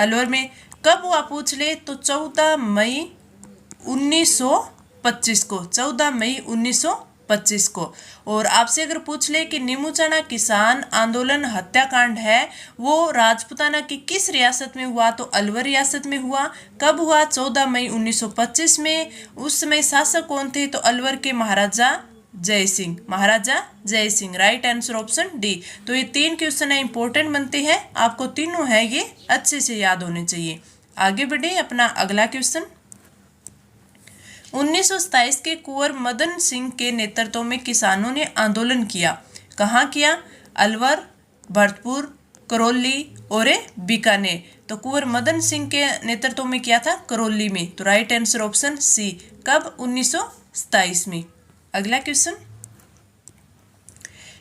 अलवर में कब हुआ पूछ ले तो 14 मई 1925 को, 14 मई 1925 को। और आपसे अगर पूछ ले कि नीमूचाना किसान आंदोलन हत्याकांड है वो राजपूताना की किस रियासत में हुआ, तो अलवर रियासत में हुआ। कब हुआ? 14 मई 1925 में। उस समय शासक कौन थे? तो अलवर के महाराजा जय सिंह, महाराजा जय Singh. Right answer option D. तो ये 3 क्वेश्चन है, इंपॉर्टेंट बनते हैं, आपको तीनों है ये अच्छे से याद होने चाहिए। आगे बढ़े अपना अगला क्वेश्चन। 1927 के कुंवर मदन सिंह के नेतृत्व में किसानों ने आंदोलन किया। कहाँ किया? अलवर, भरतपुर, करौली और बीकानेर। तो कुंवर मदन सिंह के नेतृत्व में किया था करौली में। तो राइट आंसर ऑप्शन सी। कब? 1927 में। अगला क्वेश्चन।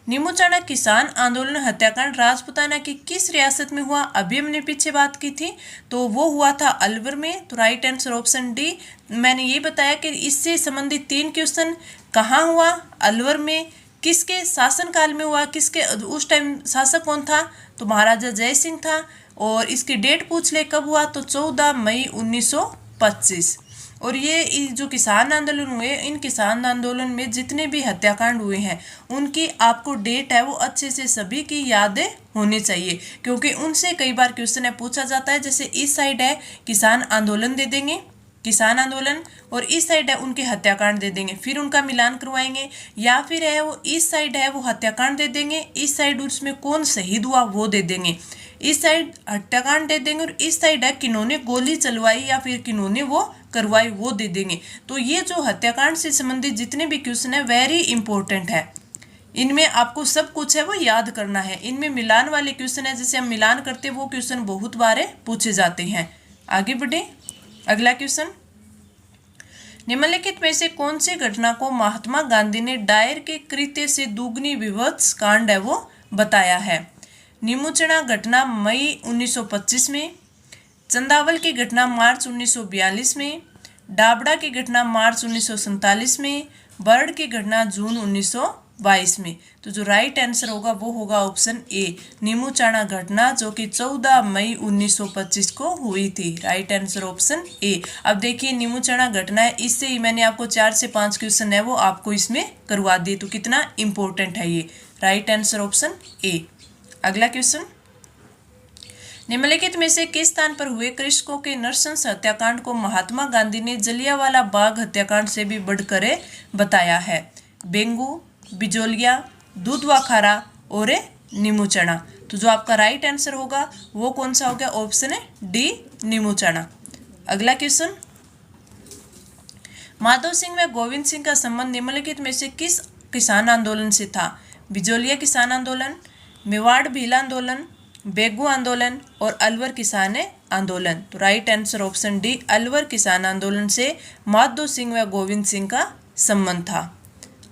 नीमूचाना किसान आंदोलन हत्याकांड राजपूताना की किस रियासत में हुआ? अभी हमने पीछे बात की थी, तो वो हुआ था अलवर में। तो राइट आंसर ऑप्शन डी। मैंने ये बताया कि इससे संबंधित 3 क्वेश्चन, कहाँ हुआ? अलवर में। किसके शासनकाल में हुआ? किसके उस टाइम शासक कौन था? तो महाराजा जय सिंह था। और इसकी डेट पूछ ले कब हुआ, तो 14 मई 1925। और ये जो किसान आंदोलन हुए, इन किसान आंदोलन में जितने भी हत्याकांड हुए हैं उनकी आपको डेट है वो अच्छे से सभी की यादें होनी चाहिए, क्योंकि उनसे कई बार क्वेश्चन है पूछा जाता है। जैसे इस साइड है किसान आंदोलन दे देंगे, किसान आंदोलन और इस साइड है उनके हत्याकांड दे देंगे, फिर उनका मिलान करवाएंगे। या फिर है वो इस साइड है वो हत्याकांड दे देंगे, इस साइड उसमें कौन शहीद हुआ वो दे देंगे, इस साइड हत्याकांड दे देंगे और इस साइड है किन्होंने गोली चलवाई या फिर किन्होंने वो करवाई वो दे देंगे। तो ये जो हत्याकांड से संबंधित जितने भी क्वेश्चन है वेरी इंपॉर्टेंट है, इनमें आपको सब कुछ है वो याद करना है। इनमें मिलान वाले क्वेश्चन है, जैसे हम मिलान करते हैं वो क्वेश्चन बहुत बार पूछे जाते हैं। आगे बढ़े, अगला क्वेश्चन, निम्नलिखित में से कौन सी घटना को महात्मा गांधी ने डायर के कृत्य से दुगनी विवत्स कांड है वो बताया है। नीमूचना घटना मई 1925 में, चंदावल की घटना मार्च 1942 में, डाबड़ा की घटना मार्च 1947 में, बर्ड की घटना जून 1922 में। तो जो राइट आंसर होगा वो होगा ऑप्शन ए, नीमूचना घटना, जो कि 14 मई 1925 को हुई थी। राइट आंसर ऑप्शन ए। अब देखिए नीमूचना घटना है, इससे ही मैंने आपको 4 से 5 क्वेश्चन है वो आपको इसमें करवा दिए, तो कितना इंपॉर्टेंट है ये। Right answer option A. अगला क्वेश्चन, निम्नलिखित में से किस स्थान पर हुए कृषकों के नरसंस हत्याकांड को महात्मा गांधी ने जलियांवाला बाग हत्याकांड से भी बढ़कर बताया है। बेंगू, बिजोलिया, दूधवाखारा और नीमूचना। तो जो आपका राइट आंसर होगा वो कौन सा हो गया, ऑप्शन है डी, नीमूचना। अगला क्वेश्चन, माधव सिंह व गोविंद सिंह का संबंध निम्नलिखित में से किस किसान आंदोलन से था। बिजोलिया किसान आंदोलन, मेवाड़ भील आंदोलन, बेगू आंदोलन और अलवर किसान आंदोलन। तो right answer option D, Alwar किसान आंदोलन से माधव सिंह व गोविंद सिंह का संबंध था।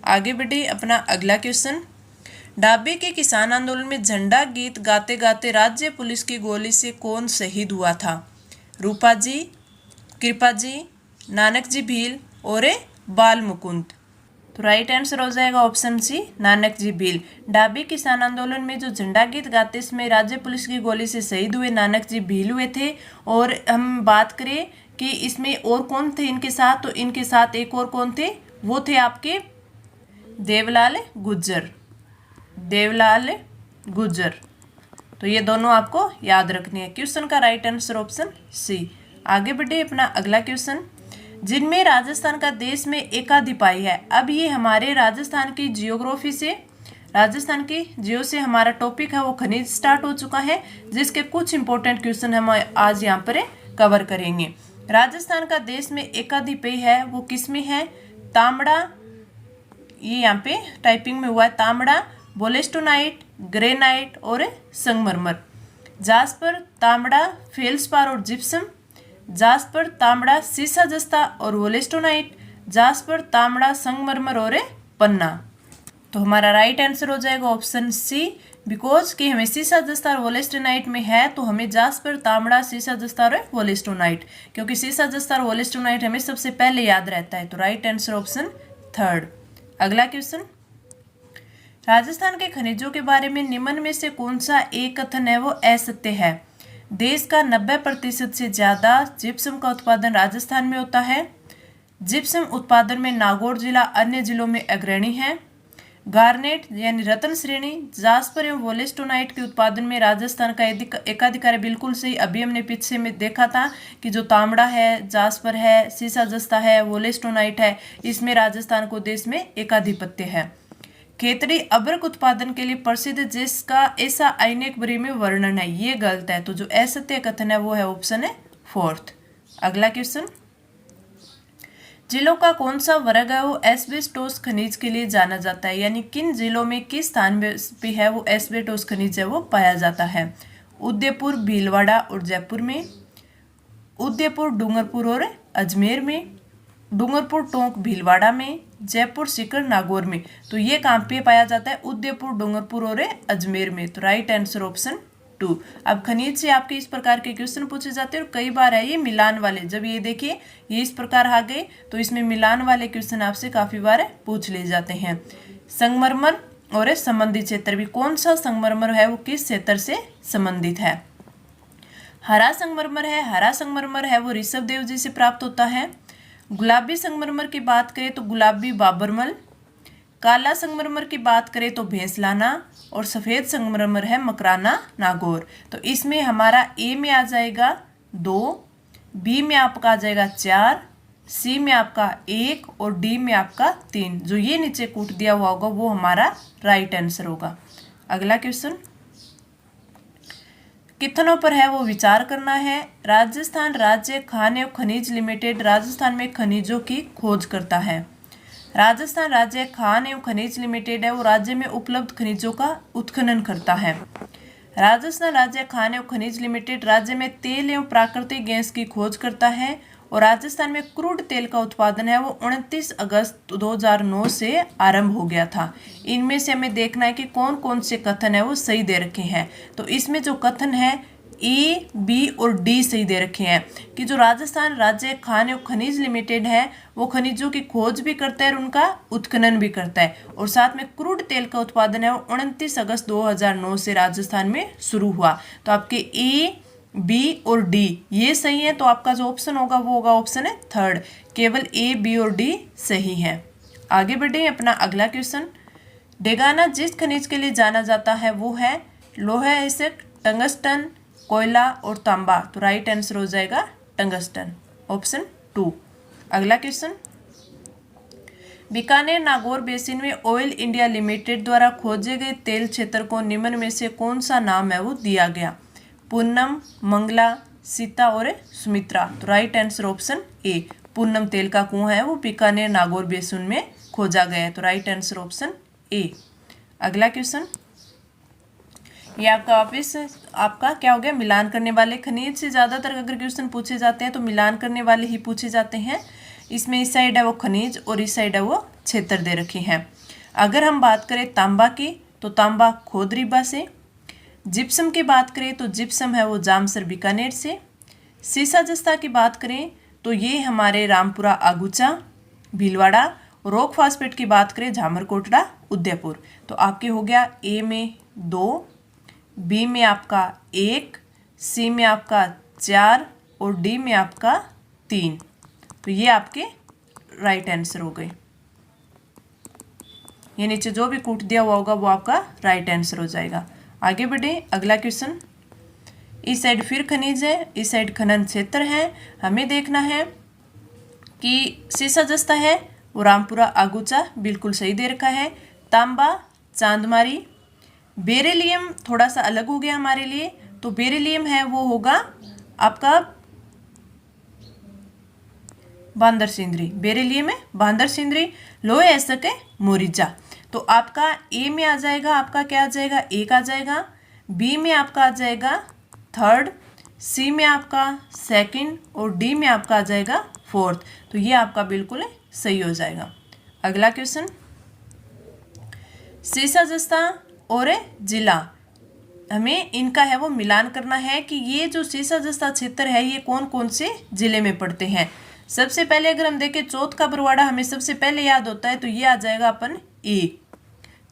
आगे बढ़े, अपना अगला क्वेश्चन, डाबे के किसान आंदोलन में झंडा गीत गाते गाते राज्य पुलिस की गोली से कौन शहीद हुआ था। रूपा जी, कृपा जी, नानक जी भील और बाल मुकुंद। तो राइट आंसर हो जाएगा ऑप्शन सी, नानक जी भील। डाबी किसान आंदोलन में जो झंडा गीत गाते इसमें राज्य पुलिस की गोली से शहीद हुए नानक जी भील हुए थे। और हम बात करें कि इसमें और कौन थे इनके साथ, तो इनके साथ एक और कौन थे, वो थे आपके देवलाल गुज्जर, देवलाल गुज्जर। तो ये दोनों आपको याद रखनी है। क्वेश्चन का राइट आंसर ऑप्शन सी। आगे बढ़े, अपना अगला क्वेश्चन, जिनमें राजस्थान का देश में एकाधिपाई है। अब ये हमारे राजस्थान की जियोग्राफी से, राजस्थान की जियो से हमारा टॉपिक है वो खनिज स्टार्ट हो चुका है, जिसके कुछ इंपॉर्टेंट क्वेश्चन हम आज यहाँ पर कवर करेंगे। राजस्थान का देश में एकाधिपय है वो किस में है, तांबड़ा, ये यहाँ पे टाइपिंग में हुआ है, तांबड़ा, बोलेस्टोनाइट, ग्रेनाइट और संगमरमर। जास्पर, तांबड़ा, फेल्सपार और जिप्सम, जास्पर, तांबड़ा, सीसा जस्ता और वोलेस्टोनाइट, जास्पर, तांबड़ा, संगमरमर और पन्ना। तो हमारा राइट आंसर हो जाएगा ऑप्शन सी, बिकॉज कि हमें सीसा जस्ता और वोलेस्टोनाइट में है तो हमें जास्पर, तांबड़ा, सीसा जस्ता और वोलेस्टोनाइट, क्योंकि सीसा जस्ता और वोलेस्टोनाइट हमें सबसे पहले याद रहता है। तो राइट आंसर ऑप्शन थर्ड। अगला क्वेश्चन, राजस्थान के खनिजों के बारे में निम्न में से कौन सा एक कथन है वो असत्य है। देश का 90% से ज़्यादा जिप्सम का उत्पादन राजस्थान में होता है। जिप्सम उत्पादन में नागौर जिला अन्य जिलों में अग्रणी है। गार्नेट यानी रत्न श्रेणी, जास्पर एवं वोलेस्टोनाइट के उत्पादन में राजस्थान का एकाधिकार है। बिल्कुल सही, अभी हमने पीछे में देखा था कि जो तांबड़ा है, जास्पर है, सीसा जस्ता है, वोलेस्टोनाइट है, इसमें राजस्थान को देश में एकाधिपत्य है। खेतड़ी अबरक उत्पादन के लिए प्रसिद्ध, जिसका ऐसा अनेक बरी में वर्णन है, ये गलत है। तो जो असत्य कथन है वो है ऑप्शन है फोर्थ। अगला क्वेश्चन, जिलों का कौन सा वर्ग है वो एस्बेस्टोस खनिज के लिए जाना जाता है, यानी किन जिलों में किस स्थान पे है वो एस्बेस्टोस खनिज है वो पाया जाता है। उदयपुर, भीलवाड़ा और जयपुर में, उदयपुर, डूंगरपुर और अजमेर में, डूंगरपुर, टोंक, भीलवाड़ा में, जयपुर, सीकर, नागौर में। तो ये कहाँ पे पाया जाता है, उदयपुर, डूंगरपुर और अजमेर में। तो राइट आंसर ऑप्शन 2। अब खनिज से आपके इस प्रकार के क्वेश्चन पूछे जाते हैं और कई बार है ये मिलान वाले, जब ये देखिए ये इस प्रकार आ गए तो इसमें मिलान वाले क्वेश्चन आपसे काफी बार पूछ लिए जाते हैं। संगमरमर और संबंधित क्षेत्र भी, कौन सा संगमरमर है वो किस क्षेत्र से संबंधित है। हरा संगमरमर है, हरा संगमरमर है वो ऋषभ देव जी से प्राप्त होता है। गुलाबी संगमरमर की बात करें तो गुलाबी बाबरमल, काला संगमरमर की बात करें तो भैंसलाना और सफ़ेद संगमरमर है मकराना नागौर। तो इसमें हमारा ए में आ जाएगा 2, बी में आपका आ जाएगा 4, सी में आपका 1 और डी में आपका 3। जो ये नीचे कूट दिया हुआ होगा वो हमारा राइट आंसर होगा। अगला क्वेश्चन, कितनों पर है वो विचार करना है। राजस्थान राज्य खान एवं खनिज लिमिटेड राजस्थान में खनिजों की खोज करता है। राजस्थान राज्य खान एवं खनिज लिमिटेड है वो राज्य में उपलब्ध खनिजों का उत्खनन करता है। राजस्थान राज्य खान एवं खनिज लिमिटेड राज्य में तेल एवं प्राकृतिक गैस की खोज करता है और राजस्थान में क्रूड तेल का उत्पादन है वो 29 अगस्त 2009 से आरंभ हो गया था। इनमें से हमें देखना है कि कौन कौन से कथन है वो सही दे रखे हैं। तो इसमें जो कथन है ए, बी और डी सही दे रखे हैं कि जो राजस्थान राज्य खान एवं खनिज लिमिटेड है वो खनिजों की खोज भी करता है और उनका उत्खनन भी करता है और साथ में क्रूड तेल का उत्पादन है वो 29 अगस्त 2009 से राजस्थान में शुरू हुआ। तो आपके ए, बी और डी ये सही है। तो आपका जो ऑप्शन होगा वो होगा ऑप्शन है थर्ड, केवल ए, बी और डी सही है। आगे बढ़े अपना अगला क्वेश्चन, डेगाना जिस खनिज के लिए जाना जाता है वो है लोहा एसिड, टंगस्टन, कोयला और तांबा। तो राइट आंसर हो जाएगा टंगस्टन, ऑप्शन 2। अगला क्वेश्चन, बीकानेर नागौर बेसिन में ऑयल इंडिया लिमिटेड द्वारा खोजे गए तेल क्षेत्र को निम्न में से कौन सा नाम है वो दिया गया। पूनम, मंगला, सीता और सुमित्रा। तो राइट आंसर ऑप्शन ए, पूनम तेल का कुआं है वो बीकानेर नागौर बेसिन में खोजा गया है। तो राइट आंसर ऑप्शन ए। अगला क्वेश्चन, ये आपका वापिस आपका क्या हो गया, मिलान करने वाले खनिज से ज़्यादातर अगर क्वेश्चन पूछे जाते हैं तो मिलान करने वाले ही पूछे जाते हैं। इसमें इस साइड है वो खनिज और इस साइड है वो क्षेत्र दे रखे हैं। अगर हम बात करें तांबा की तो तांबा खोदरीबा से, जिप्सम की बात करें तो जिप्सम है वो जामसर बीकानेर से, सीसा जस्ता की बात करें तो ये हमारे रामपुरा आगुचा भीलवाड़ा, रॉक फास्फेट की बात करें झामरकोटड़ा उदयपुर। तो आपके हो गया ए में 2, बी में आपका 1, सी में आपका 4 और डी में आपका 3। तो ये आपके राइट आंसर हो गए। ये नीचे जो भी कूट दिया हुआ होगा वो आपका राइट आंसर हो जाएगा। आगे बढ़े अगला क्वेश्चन, इस साइड फिर खनिज है, इस साइड खनन क्षेत्र है। हमें देखना है कि सीसा जस्ता है वो रामपुरा आगुचा बिल्कुल सही दे रखा है। तांबा चांदमारी, बेरिलियम थोड़ा सा अलग हो गया हमारे लिए। तो बेरिलियम है वो होगा आपका बांदर सिंदरी, बेरिलियम है बांदर सिंदरी। लोहे एसक है मोरिजा। तो आपका ए में आ जाएगा, आपका क्या आ जाएगा, 1 आ जाएगा। बी में आपका आ जाएगा 3rd, सी में आपका 2nd और डी में आपका आ जाएगा 4th। तो ये आपका बिल्कुल सही हो जाएगा। अगला क्वेश्चन, सीसा जस्ता और जिला, हमें इनका है वो मिलान करना है कि ये जो सीसा जस्ता क्षेत्र है ये कौन कौन से जिले में पड़ते हैं। सबसे पहले अगर हम देखें चौथ का बरवाड़ा हमें सबसे पहले याद होता है तो ये आ जाएगा अपन ए,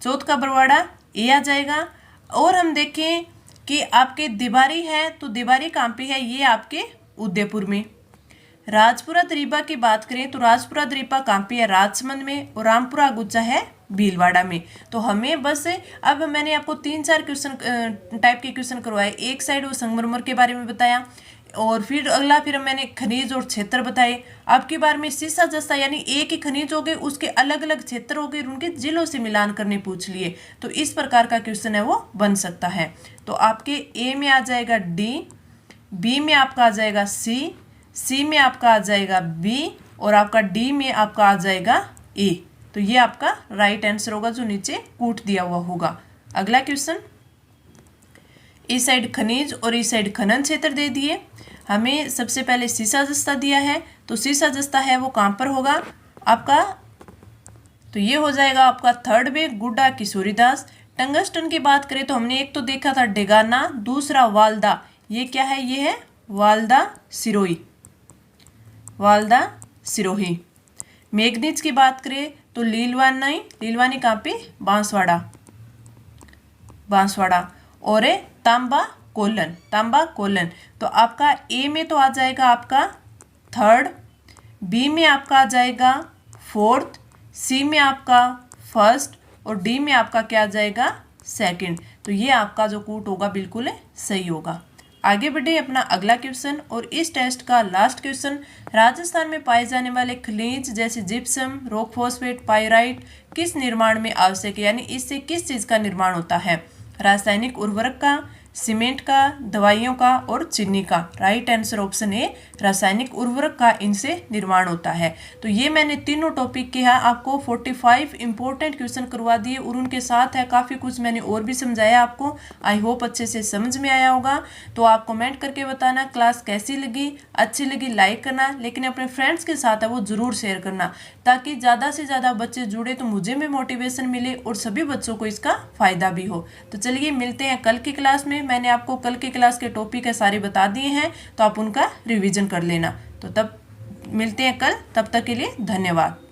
चौथ का बरवाड़ा ए आ जाएगा। और हम देखें कि आपके दिबारी है तो दिबारी कहाँ पे है, ये आपके उदयपुर में। राजपुरा दरीबा की बात करें तो राजपुरा दरीबा कहाँ पे है, राजसमंद में। और रामपुरा गुज्जा है भीलवाड़ा में। तो हमें बस अब मैंने आपको 3-4 क्वेश्चन टाइप के क्वेश्चन करवाए। एक साइड वो संगमरमर के बारे में बताया और फिर अगला फिर मैंने खनिज और क्षेत्र बताए। अब की बार में सीसा जस्ता यानी एक ही खनिज हो गए, उसके अलग अलग क्षेत्र हो गए, उनके जिलों से मिलान करने पूछ लिए। तो इस प्रकार का क्वेश्चन है वो बन सकता है। तो आपके ए में आ जाएगा डी, बी में आपका आ जाएगा सी में आपका आ जाएगा बी और आपका डी में आपका आ जाएगा ए। तो ये आपका राइट आंसर होगा जो नीचे कूट दिया हुआ होगा। अगला क्वेश्चन, इस साइड खनिज और इस साइड खनन क्षेत्र दे दिए। हमें सबसे पहले सीसा जस्ता दिया है तो सीसा जस्ता है वो कहाँ पर होगा आपका, तो ये हो जाएगा आपका 3rd में गुड्डा किशोरीदास। टंगस्टन की बात करें तो हमने एक तो देखा था डेगाना, दूसरा वालदा। ये क्या है, ये है वालदा सिरोही, वालदा सिरोही। मैग्नीज की बात करें तो लीलवानी कहाँ पे, बांसवाड़ा, बांसवाड़ा। और तांबा कोलन। तो आपका ए में तो आ जाएगा आपका 3rd, बी में आपका आ जाएगा 4th, सी में आपका 1st और डी में आपका क्या आ जाएगा 2nd। तो ये आपका जो कूट होगा बिल्कुल सही होगा। आगे बढ़े अपना अगला क्वेश्चन। और इस टेस्ट का लास्ट क्वेश्चन, राजस्थान में पाए जाने वाले खनिज जैसे जिप्सम, रॉक फॉस्फेट, पाइराइट किस निर्माण में आवश्यक है, यानी इससे किस चीज का निर्माण होता है? रासायनिक उर्वरक का, सीमेंट का, दवाइयों का और चीनी का। राइट आंसर ऑप्शन ए, रासायनिक उर्वरक का इनसे निर्माण होता है। तो ये मैंने तीनों टॉपिक के यहाँ आपको 45 इंपॉर्टेंट क्वेश्चन करवा दिए और उनके साथ है काफ़ी कुछ मैंने और भी समझाया आपको। आई होप अच्छे से समझ में आया होगा। तो आप कमेंट करके बताना क्लास कैसी लगी, अच्छी लगी लाइक करना, लेकिन अपने फ्रेंड्स के साथ है वो ज़रूर शेयर करना, ताकि ज़्यादा से ज़्यादा बच्चे जुड़े तो मुझे भी मोटिवेशन मिले और सभी बच्चों को इसका फ़ायदा भी हो। तो चलिए मिलते हैं कल की क्लास में। मैंने आपको कल की क्लास के टॉपिक है सारे बता दिए हैं, तो आप उनका रिवीजन कर लेना। तो तब मिलते हैं कल, तब तक के लिए धन्यवाद।